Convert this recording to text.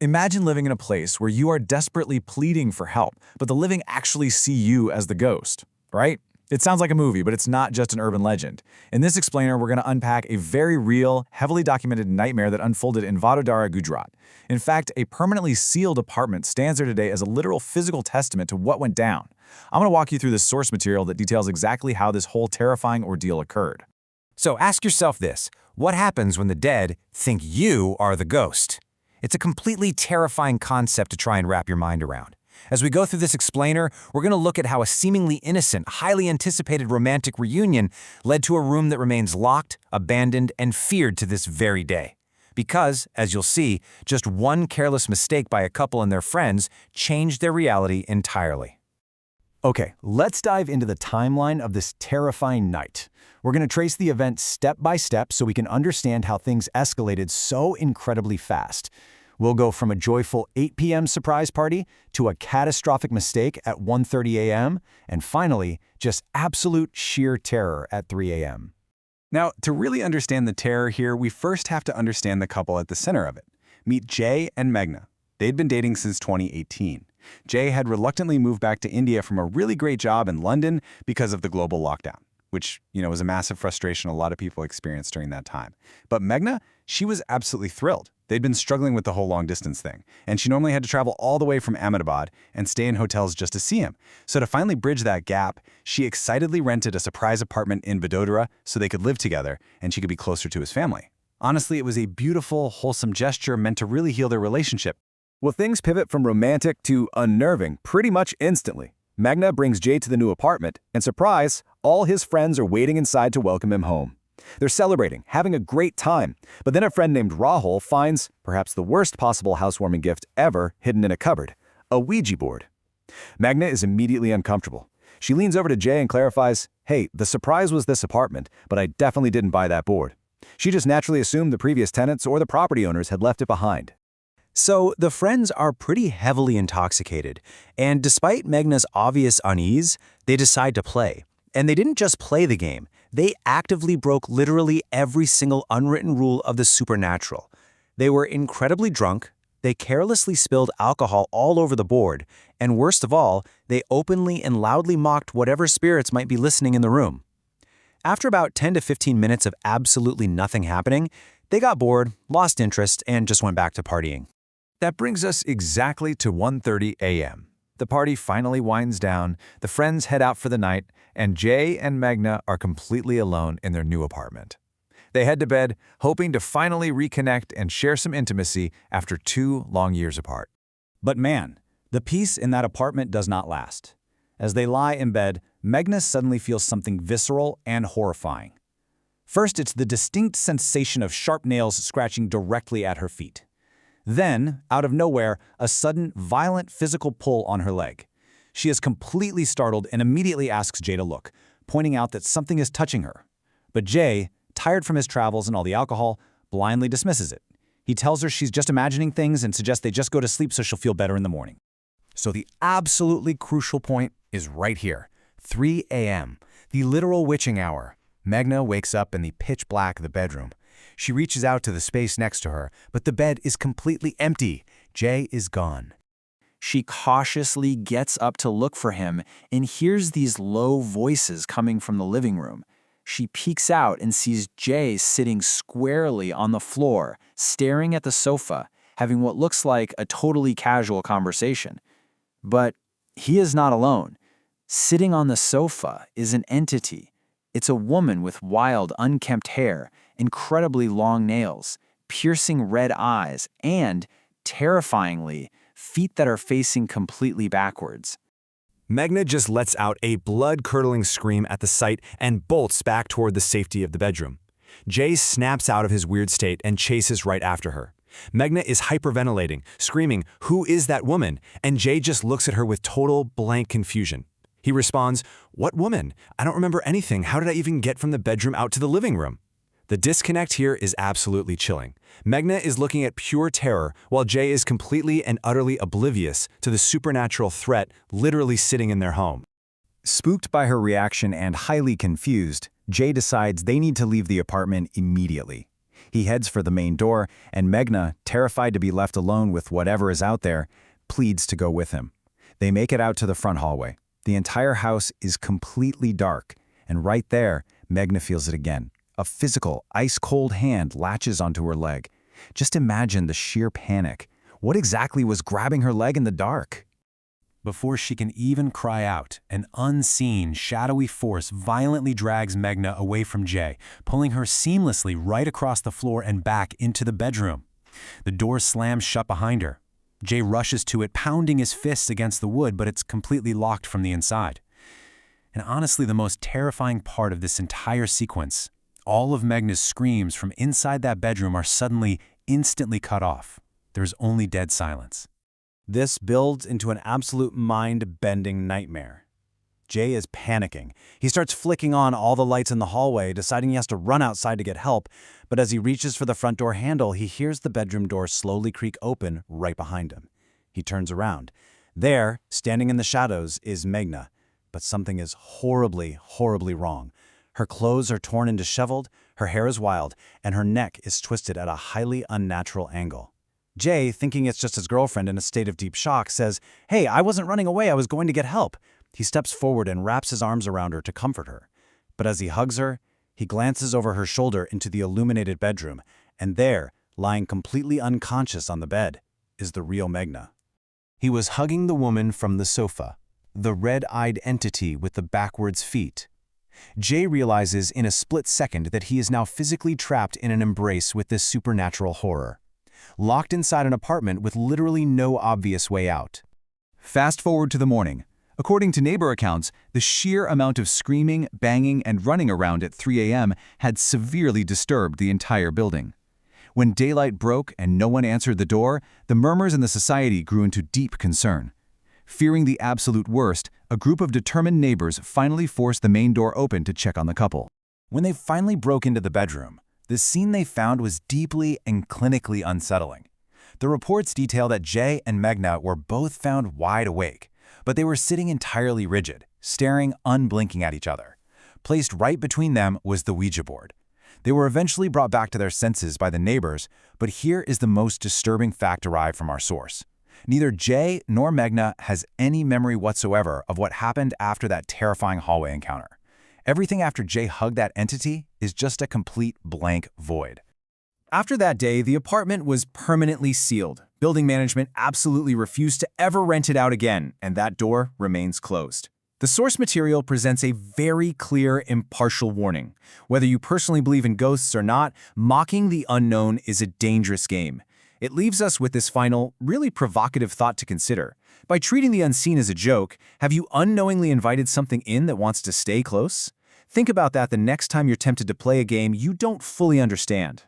Imagine living in a place where you are desperately pleading for help, but the living actually see you as the ghost, right? It sounds like a movie, but it's not just an urban legend. In this explainer, we're going to unpack a very real, heavily documented nightmare that unfolded in Vadoodara, Gujarat. In fact, a permanently sealed apartment stands there today as a literal physical testament to what went down. I'm going to walk you through the source material that details exactly how this whole terrifying ordeal occurred. So ask yourself this: what happens when the dead think you are the ghost? It's a completely terrifying concept to try and wrap your mind around. As we go through this explainer, we're going to look at how a seemingly innocent, highly anticipated romantic reunion led to a room that remains locked, abandoned, and feared to this very day. Because, as you'll see, just one careless mistake by a couple and their friends changed their reality entirely. Okay, let's dive into the timeline of this terrifying night. We're going to trace the event step by step so we can understand how things escalated so incredibly fast. We'll go from a joyful 8 p.m. surprise party to a catastrophic mistake at 1:30 a.m. and finally, just absolute sheer terror at 3 a.m. Now, to really understand the terror here, we first have to understand the couple at the center of it. Meet Jay and Meghna. They'd been dating since 2018. Jay had reluctantly moved back to India from a really great job in London because of the global lockdown, which, was a massive frustration a lot of people experienced during that time. But Meghna, she was absolutely thrilled. They'd been struggling with the whole long-distance thing, and she normally had to travel all the way from Ahmedabad and stay in hotels just to see him. So to finally bridge that gap, she excitedly rented a surprise apartment in Vadoodara so they could live together and she could be closer to his family. Honestly, it was a beautiful, wholesome gesture meant to really heal their relationship. Well, things pivot from romantic to unnerving pretty much instantly. Meghna brings Jay to the new apartment, and surprise, all his friends are waiting inside to welcome him home. They're celebrating, having a great time, but then a friend named Rahul finds perhaps the worst possible housewarming gift ever hidden in a cupboard, a Ouija board. Meghna is immediately uncomfortable. She leans over to Jay and clarifies, "Hey, the surprise was this apartment, but I definitely didn't buy that board." She just naturally assumed the previous tenants or the property owners had left it behind. So the friends are pretty heavily intoxicated, and despite Meghna's obvious unease, they decide to play. And they didn't just play the game, they actively broke literally every single unwritten rule of the supernatural. They were incredibly drunk, they carelessly spilled alcohol all over the board, and worst of all, they openly and loudly mocked whatever spirits might be listening in the room. After about 10 to 15 minutes of absolutely nothing happening, they got bored, lost interest, and just went back to partying. That brings us exactly to 1:30 a.m. The party finally winds down, the friends head out for the night, and Jay and Meghna are completely alone in their new apartment. They head to bed, hoping to finally reconnect and share some intimacy after 2 long years apart. But man, the peace in that apartment does not last. As they lie in bed, Meghna suddenly feels something visceral and horrifying. First, it's the distinct sensation of sharp nails scratching directly at her feet. Then, out of nowhere, a sudden, violent physical pull on her leg. She is completely startled and immediately asks Jay to look, pointing out that something is touching her. But Jay, tired from his travels and all the alcohol, blindly dismisses it. He tells her she's just imagining things and suggests they just go to sleep so she'll feel better in the morning. So the absolutely crucial point is right here, 3 a.m., the literal witching hour. Meghna wakes up in the pitch black of the bedroom. She reaches out to the space next to her, but the bed is completely empty. Jay is gone. She cautiously gets up to look for him and hears these low voices coming from the living room. She peeks out and sees Jay sitting squarely on the floor, staring at the sofa, having what looks like a totally casual conversation. But he is not alone. Sitting on the sofa is an entity. It's a woman with wild, unkempt hair, incredibly long nails, piercing red eyes, and, terrifyingly, feet that are facing completely backwards. Meghna just lets out a blood-curdling scream at the sight and bolts back toward the safety of the bedroom. Jay snaps out of his weird state and chases right after her. Meghna is hyperventilating, screaming, "Who is that woman?" And Jay just looks at her with total blank confusion. He responds, "What woman? I don't remember anything. How did I even get from the bedroom out to the living room?" The disconnect here is absolutely chilling. Meghna is looking at pure terror, while Jay is completely and utterly oblivious to the supernatural threat literally sitting in their home. Spooked by her reaction and highly confused, Jay decides they need to leave the apartment immediately. He heads for the main door, and Meghna, terrified to be left alone with whatever is out there, pleads to go with him. They make it out to the front hallway. The entire house is completely dark, and right there, Meghna feels it again. A physical, ice-cold hand latches onto her leg. Just imagine the sheer panic. What exactly was grabbing her leg in the dark? Before she can even cry out, an unseen, shadowy force violently drags Meghna away from Jay, pulling her seamlessly right across the floor and back into the bedroom. The door slams shut behind her. Jay rushes to it, pounding his fists against the wood, but it's completely locked from the inside. And honestly, the most terrifying part of this entire sequence, all of Meghna's screams from inside that bedroom are suddenly, instantly cut off. There's only dead silence. This builds into an absolute mind-bending nightmare. Jay is panicking. He starts flicking on all the lights in the hallway, deciding he has to run outside to get help, but as he reaches for the front door handle, he hears the bedroom door slowly creak open right behind him. He turns around. There, standing in the shadows, is Meghna, but something is horribly, horribly wrong. Her clothes are torn and disheveled, her hair is wild, and her neck is twisted at a highly unnatural angle. Jay, thinking it's just his girlfriend in a state of deep shock, says, "Hey, I wasn't running away, I was going to get help." He steps forward and wraps his arms around her to comfort her. But as he hugs her, he glances over her shoulder into the illuminated bedroom, and there, lying completely unconscious on the bed, is the real Meghna. He was hugging the woman from the sofa, the red-eyed entity with the backwards feet. Jay realizes in a split second that he is now physically trapped in an embrace with this supernatural horror, locked inside an apartment with literally no obvious way out. Fast forward to the morning. According to neighbor accounts, the sheer amount of screaming, banging, and running around at 3 a.m. had severely disturbed the entire building. When daylight broke and no one answered the door, the murmurs in the society grew into deep concern. Fearing the absolute worst, a group of determined neighbors finally forced the main door open to check on the couple. When they finally broke into the bedroom, the scene they found was deeply and clinically unsettling. The reports detail that Jay and Meghna were both found wide awake, but they were sitting entirely rigid, staring unblinking at each other. Placed right between them was the Ouija board. They were eventually brought back to their senses by the neighbors, but here is the most disturbing fact derived from our source. Neither Jay nor Meghna has any memory whatsoever of what happened after that terrifying hallway encounter. Everything after Jay hugged that entity is just a complete blank void. After that day, the apartment was permanently sealed. Building management absolutely refused to ever rent it out again, and that door remains closed. The source material presents a very clear, impartial warning. Whether you personally believe in ghosts or not, mocking the unknown is a dangerous game. It leaves us with this final, really provocative thought to consider. By treating the unseen as a joke, have you unknowingly invited something in that wants to stay close? Think about that the next time you're tempted to play a game you don't fully understand.